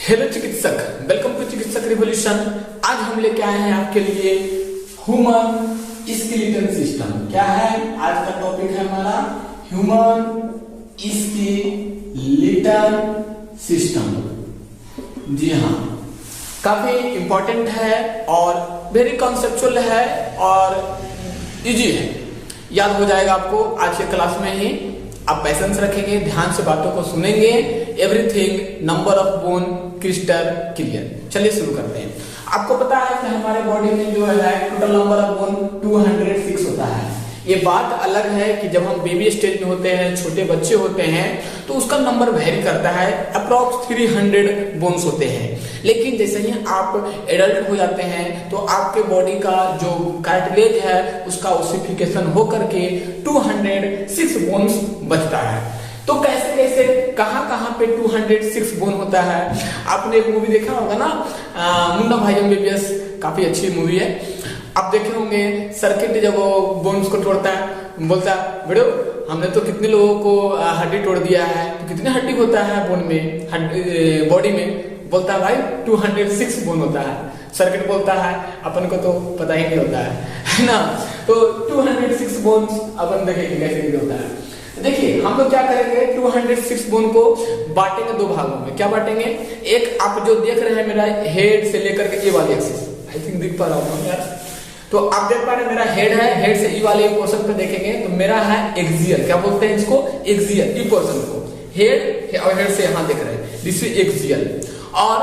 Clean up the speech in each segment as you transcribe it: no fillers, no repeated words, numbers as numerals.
Hello चिकित्सक, welcome to चिकित्सक revolution. आज हम लेके आए हैं आपके लिए ह्यूमन स्केलेटल सिस्टम। क्या है आज का टॉपिक? है हमारा ह्यूमन स्केलेटल सिस्टम। जी हाँ, काफी इंपॉर्टेंट है और वेरी कॉन्सेप्चुअल है और इजी है, याद हो जाएगा आपको आज के क्लास में ही। आप पेशेंस रखेंगे, ध्यान से बातों को सुनेंगे। Everything number of bone crystal clear. चलिए शुरू करते हैं। आपको पता है कि हमारे बॉडी में जो है टोटल नंबर ऑफ बोन 206 होता है। ये बात अलग है कि जब हम बेबी स्टेज में होते हैं, छोटे बच्चे होते हैं, तो उसका नंबर वेरी करता है। अप्रॉक्स 300 बोन्स होते हैं। लेकिन जैसे ही आप एडल्ट हो जाते हैं तो आपके बॉडी का जो कार्टिलेज है उसका ओसिफिकेशन हो करके 206 बोन्स बचता है। तो कैसे कैसे कहां पे 206 बोन होता है? आपने एक मूवी देखा होगा ना, मुन्ना भाई एमबीबीएस, काफी अच्छी मूवी है। आप देखे होंगे सर्किट जब वो बोन्स को तोड़ता है, बोलता है बेटो हमने तो कितने लोगों को हड्डी तोड़ दिया है, तो कितने हड्डी होता है बोन में, बॉडी में? बोलता है भाई 206 बोन होता है। सर्किट बोलता है अपन को तो पता ही नहीं होता है ना। तो 206 बोन्स अपन देखेंगे कैसे होता है। देखिए हम लोग क्या करेंगे, 206 बोन को बांटेंगे दो भागों में। क्या बांटेंगे? एक आप जो देख रहे हैं मेरा हेड से लेकर के ये वाली एक्सिस, आई थिंक दिख पा रहा हूँ यार। तो आप देख पा रहे हैं मेरा हेड है, हेड से ई वाले पोर्शन पे देखेंगे तो मेरा है एक्सियल। क्या बोलते हैं इसको? एक्सियल। ई पोर्शन को हेड और हेड से यहाँ देख रहे हैं, दिस इज एक्सियल। और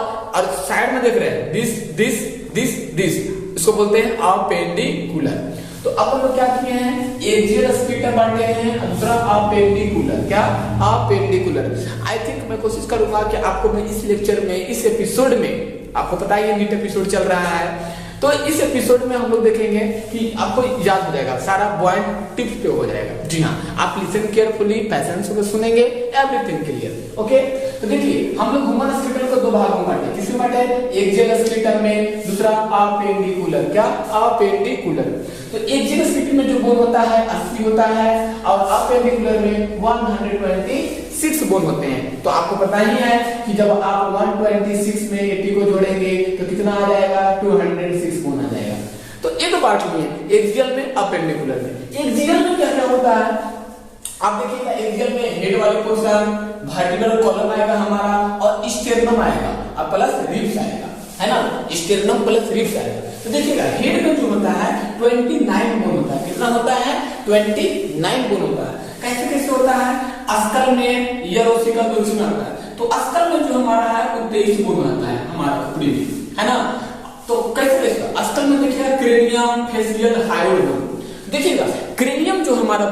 साइड में देख रहे हैं दिस दिस दिस दिस, इसको बोलते हैं अपेंडिकुलर। तो अपन लोग क्या किए हैं, एक्सियल स्केलेटल बांटे हैं, दूसरा अपेंडिकुलर। क्या? अपेंडिकुलर। आई थिंक मैं कोशिश करूंगा कि आपको मैं इस लेक्चर में, इस एपिसोड में, आपको पता ही है नीट एपिसोड चल रहा है, तो इस एपिसोड में हम लोग देखेंगे कि आपको याद हो जाएगा, सारा पॉइंट टिप्स पे हो जाएगा। जी हाँ, आप लिसन केयरफुली, पेशेंस से सुनेंगे, एवरीथिंग क्लियर। ओके, तो देखिए हम लोग ह्यूमन स्केलेटल को दो भागों में बांटे। किसमें बांटे? एक्सियल स्केलेटल में, दूसरा अपेंडिकुलर। क्या? अपेंडिकुलर। तो एक्सियल स्केलेटल में जो बोन होता है 80 होता है और अपेंडिकुलर में 126 बोन होते हैं। तो आपको पता ही है कि जब आप 126 में 80 को जोड़ेंगे तो कितना आ जाएगा? 206 बोन आ जाएगा। तो एक बात सुनिए, एक्सियल में, अपेंडिकुलर में। एक्सियल में क्या क्या होता है आप देखिएगा, एक्सियल में हेड वाले पोर्शन, वर्टिब्रल कॉलम आएगा हमारा और स्टेर्नम आएगा और प्लस रिब्स आएगा, है ना। स्टेर्नम प्लस रिब्स आएगा। तो देखिएगा हेड में जो होता है 29 बोन होता है। कितना होता है? 29 बोन होता है। कैसे कैसे होता है? अस्कल में, ईयरोसिकल में उसमें आता है। तो अस्कल में जो हमारा है वो 23 बोन आता है हमारा पूरी, है ना। तो कैसे कैसे अस्कल में देखिएगा क्रेनियम, फेसियल, हायोइड बोन। देखिएगा क्रेनियम जो हमारा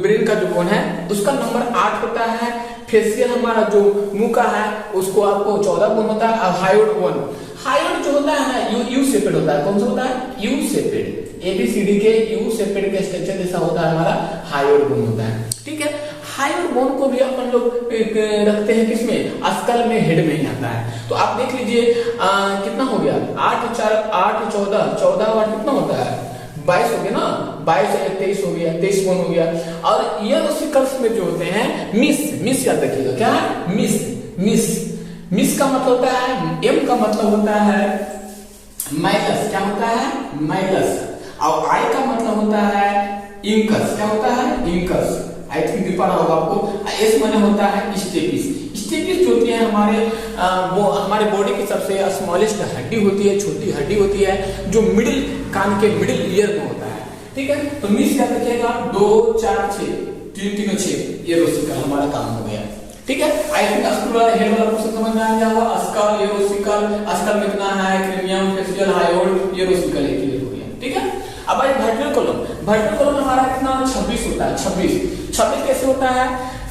ब्रेन का जो बोन है उसका नंबर 8 होता है। फेसियल हमारा जो मुंह का है उसको आपको 14 बोन होता है। और हायोइड 1, हायोइड जो होता है ना यू शेपेड होता है। कौन सा होता है? You shaped. एबीसीडी के यू शेपेड के स्ट्रक्चर जैसा होता है हमारा हायोइड बोन होता है। ठीक है, हायोइड बोन को भी अपन लोग रखते हैं किसमें? अस्कल में, हेड में ही आता है। तो आप देख लीजिए कितना हो गया, 8 4 8 14 14 और कितना होता है? 22 हो गया ना। 22 23 हो गया, 23 बोन हो गया। और ईयरोसिकल्स में जो होते हैं मिस याद रखिएगा। क्या है? मिस का मतलब होता है, एम का मतलब होता है माइलस। क्या होता है? माइलस। और आई का मतलब होता है इंकस। क्या होता है? इंकस। आई थिंक दिख पा रहा होगा आपको। एस माने होता है स्टेपिस। स्टेपिस जो होती है वो हमारे बॉडी की सबसे स्मॉलेस्ट हड्डी होती है, छोटी हड्डी होती है, जो मिडिल कान के मिडिल ईयर में होता है। ठीक है, तो मिस क्या रखिएगा? 2 4 6 3 3 6 ईयरोसिकल हमारा काम हो गया। ठीक है, आई थिंक अस्कल हेड वाला क्वेश्चन समझ में आ गया होगा। अस्कल, ईयरोसिकल, अस्कल में कितना है? क्रेनियम, फेसियल, हायोइड, ईयरोसिकल क्लियर हो गया। ठीक है, अब आई वर्टिब्रल कॉलम। वर्टिब्रल कॉलम हमारा कितना? 26 होता है। 26 कैसे होता है?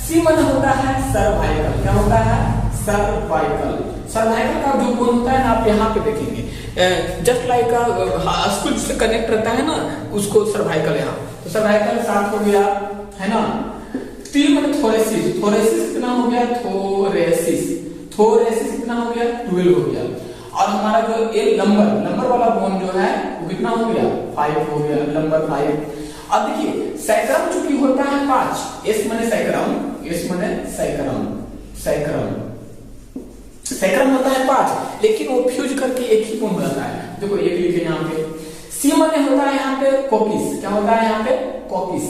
सी मन होता है सर्वाइकल। क्या होता है? सर्वाइकल। सर्वाइकल का जो बोन होता है ना आप यहाँ पे देखेंगे, जस्ट लाइक स्कूल से कनेक्ट रहता है ना, उसको सर्वाइकल। यहाँ तो सर्वाइकल 7 हो गया, है ना। टी मन थोरेसिस। थोरेसिस कितना हो गया? थोरेसिस कितना हो गया? 12 हो गया। और हमारा जो ए लंबर वाला बोन जो है वो कितना हो गया? 5 हो गया, नंबर 5। अब देखिए सैक्रम चूंकि होता है 5, एस माने सैक्रम, सैक्रम होता है 5, लेकिन वो फ्यूज करके एक ही बोन बनाता है। देखो एक लिखे यहाँ पे, सी माने होता है यहाँ पे कोकिस, क्या होता है यहाँ पे कोकिस,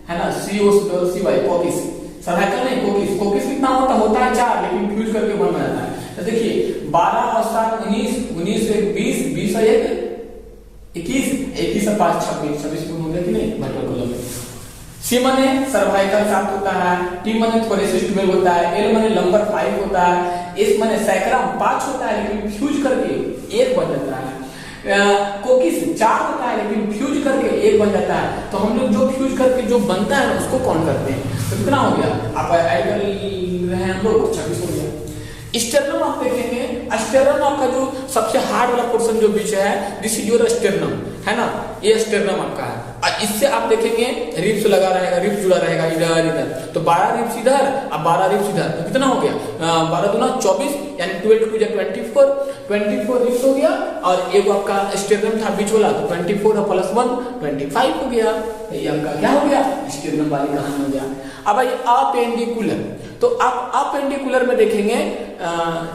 है ना, COCY कोकिस, सर्वाइकल नहीं कोकिस। कोकिस कितना होता है 4, लेकिन फ्यूज करके बोन बनाता है। तो देखिए 12 और 7 19, 19 से 20, 20 और 1 21, 21 से 5 26, 26 बोन हो गया कि नहीं वर्टिकल कॉलम में। सी माने सर्वाइकल 7 होता है, टी माने थोरेसिस 12 होता है, एल माने लंबर 5 होता है, एस माने सैक्रम 5 होता है, लेकिन फ्यूज करके 1 बन जाता है। कोकिस 4 होता है, लेकिन फ्यूज करके 1 बन जाता है। तो हम लोग जो फ्यूज करके जो बनता है उसको कौन करते हैं, तो कितना हो गया आप ऐड कर रहे हैं हम लोग, 26 हो गया। स्टेरनम आप देखेंगे, स्टेरनम आपका जो सबसे हार्ड वाला पोर्शन जो बीच है, दिस इज योर स्टेरनम, है ना, ये स्टेरनम आपका है। और इससे आप देखेंगे रिब्स लगा रहेगा, रिब्स जुड़ा रहेगा इधर इधर, तो 12 रिब्स इधर और 12 रिब्स इधर, तो कितना हो गया 12 दूना 24, यानी 12 टू 24 रिब्स हो गया। और एक आपका स्टेरनम था बीच वाला, तो 24 और प्लस 1 25 हो गया। ये आपका क्या हो गया, स्टेरनम वाली कहानी हो गया। अब आइए अपेंडिकुलर, तो आप अपेंडिकुलर में देखेंगे,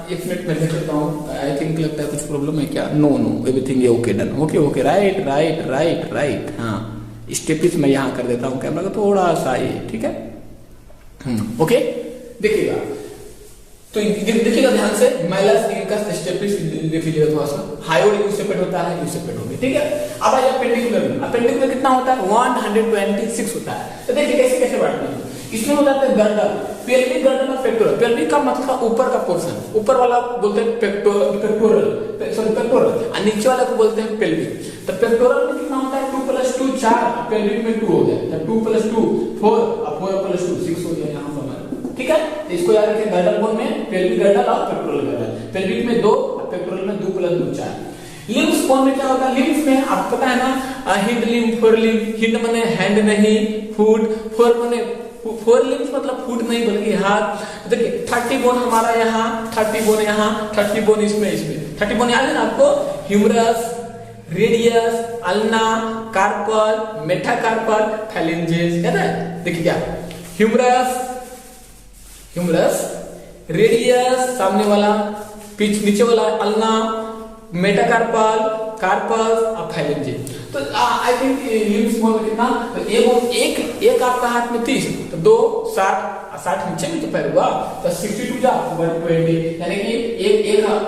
एक मिनट में देख लेता हूँ, आई थिंक लगता है कुछ प्रॉब्लम है क्या, know everything okay done, okay right. हाँ स्टेपिस मैं यहाँ कर देता हूँ कैमरा का थोड़ा सा ये, ठीक है, ओके देखिएगा, तो देखिएगा ध्यान से, माइलस इंकस स्टेपिस देख लीजिएगा थोड़ा सा, हायोड यूसेपेट होता है, यूसेपेट होगी, ठीक है। अब आइए अपेंडिकुलर में, अपेंडिकुलर कितना होता है 126 होता है। तो देखिए कैसे बांटते हैं, इसमें हो जाता है गर्डल, पेल्विक गर्डल और पेक्टोरल। पेल्विक का मतलब ऊपर का पोर्शन, ऊपर वाला बोलते हैं पेक्टोरल, और नीचे वाला को बोलते हैं पेल्विक। तो पेक्टोरल में कितना होता है 2 + 2 4, पेल्विक में 2 हो गया, 2 + 2 4 और 4 + 2 6 हो गया यहाँ पर, ठीक है। इसको याद रखिए, गर्डल बोन में पेल्विक गर्डल और पेक्टोरल गर्डल, पेल्विक में 2 और पेक्टोरल में 2 + 2 4। लिम्स बोन में क्या होता है, लिम्स में आपको पता है ना, hind lymph, four lymph, hind माने हैंड नहीं, फुट, फोर माने फोर लिम्स मतलब फुट नहीं बल्कि हाथ। देखिए 30 बोन हमारा यहाँ, 30 बोन यहाँ, 30 बोन इसमें 30 बोन याद है ना आपको, humerus, radius, ulna, carpal, metacarpal, phalanges, याद है। देखिए क्या ह्यूमरस, रेडियस सामने वाला, पिच नीचे वाला अल्ना, मेटाकार्पल, कार्पस और फैलेंजेस। तो आई थिंक लिम्स बोन में कितना, तो एक आपका हाथ में 30, तो 2 60 नीचे भी तो पैर हुआ, तो 62 जा 120, यानी कि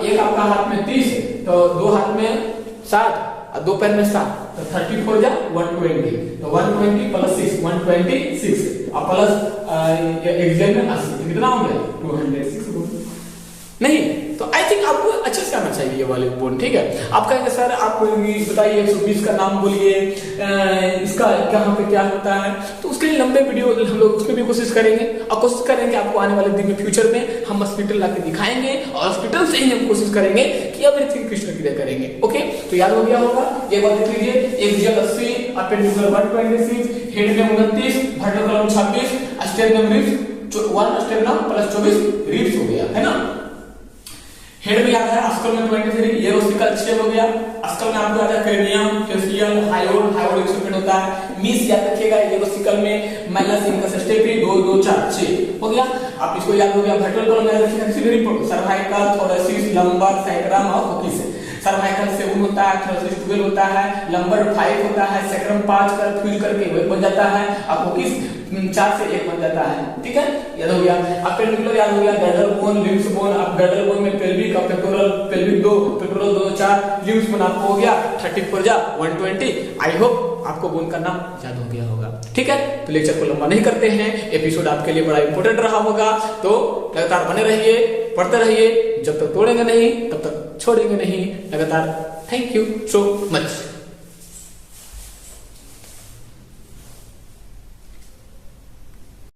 एक आपका हाथ में 30, तो 2 हाथ में 60 और 2 पैर में 7, तो 34 जा 120, तो 120 + 6 126 और प्लस एग्जाम में 80, कितना हो गया 206 नहीं। तो आई थिंक आपको अच्छे से आना चाहिए ये वाले बोन, ठीक है। आप कहेंगे सर आप बताइए 120 का नाम बोलिए, इसका कहाँ पे क्या होता है, तो उसके लिए लंबे वीडियो हम लोग उसमें भी कोशिश करेंगे, और कोशिश करेंगे आपको आने वाले दिन में फ्यूचर में हम हॉस्पिटल लाके दिखाएंगे, और हॉस्पिटल से ही हम कोशिश करेंगे कि एवरीथिंग क्रिस्टल क्लियर करेंगे। ओके, तो याद हो गया होगा, एक बार देख लीजिए, एक जगह 80, अपेंडिकुलर 126, हेड में 29, vertical column 26, sternum ribs 1 sternum + 24 ribs हो गया, है ना। हेड में आता है अस्कल में 23, ये ओसिकल 6 हो गया। अस्कल में आपको आता है क्रेनियम, फेसियल, हायोड यूसेपेट होता है। मिस याद रखिएगा, ये ओसिकल में माइलस इंकस स्टेपी 2 2 4 6 हो गया। आप इसको याद हो गया। वर्टिकल कॉलम में रखिएगा, very important, cervical, thoracic, lumbar, sacrum और कोकिस। सर्वाइकल 7 होता है, थोरेसिस 12 होता है, लंबर 5 होता है, सैक्रम 5 कर फ्यूज करके 1 बन जाता है, और कोकिस 4 से 1 बन जाता है, ठीक है, याद हो गया। अपेंडिकुलर याद हो गया, गर्डल बोन, लिम्स बोन, अब गर्डल बोन में पेल्विक और pectoral, pelvic 2, pectoral 2 4, limbs bone आपको हो गया 34 जा 120। आई होप आपको बोन का नाम याद हो गया होगा, ठीक है। तो लेक्चर को लंबा नहीं करते हैं, एपिसोड आपके लिए बड़ा इंपॉर्टेंट रहा होगा, तो लगातार बने रहिए, पढ़ते रहिए, जब तक तोड़ेंगे नहीं तब तक छोड़ेंगे नहीं, लगातार। Thank you so much.